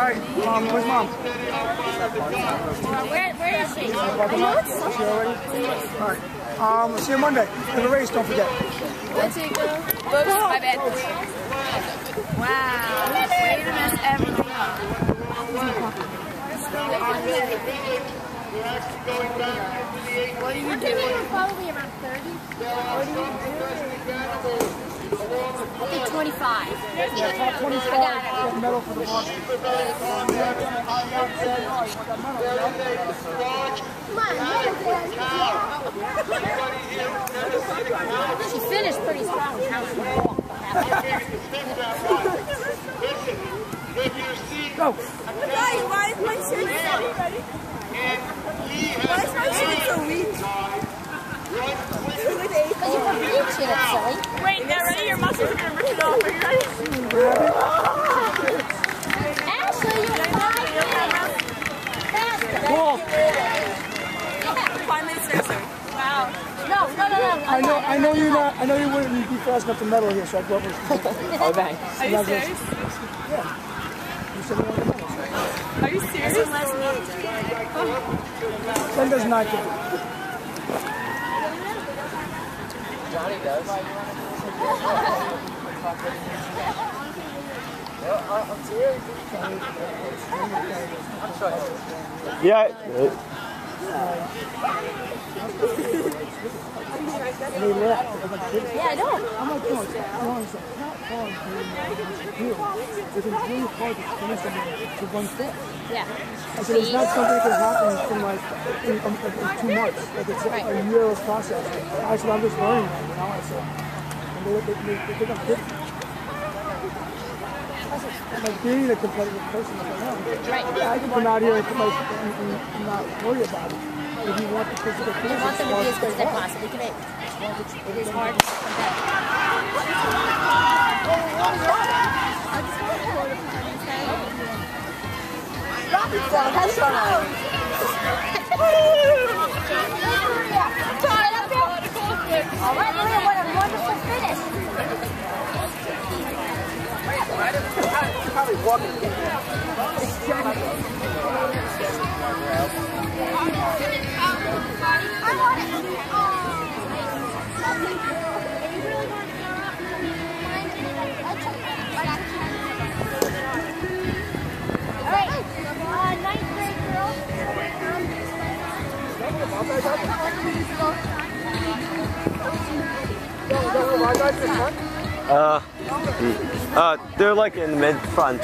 Alright, where's Mom? Where is she? Is she already? Alright. See you Monday. For the race, don't forget. Let's go. Whoops, my bad. Wow. Way to mess everything up. What are you doing? Probably around 30. What are you doing? I think 25. Yeah, top 25. Get medal for the walk. She finished pretty strong. Go! Guys, why is my shirt so weak? Why is my shirt so weak? Because you put bleach in it, silly. Wait, now ready? Your muscles are going to rip it off. Are you ready? Ashley, you're fine. Cool. Yeah. 5 minutes nursery. Wow. No. I know you wouldn't be fast enough to medal here, so I brought one. Oh, thanks. Are you serious? Yeah. You said you wanted to medal. Are you serious? Ken does not get it. Johnny does. I'm serious. Yeah. Yeah, I know. I'm like, no, it's not hard to do. It's really hard to finish them to 1 foot. Yeah. I said it's not something that can happen from like in 2 months. Like it's a year of process. I said I'm just learning that, you know. I said, and they think I'm good. Like being a competitive person, like I am. Right. I can come out here and not worry about it. If you want the kids to get finished, I want them to be as good as they possibly can be. It is hard to all right, Maria, what a wonderful finish. probably walking. I want it. All right, 9th grade girl. They're like in the mid front.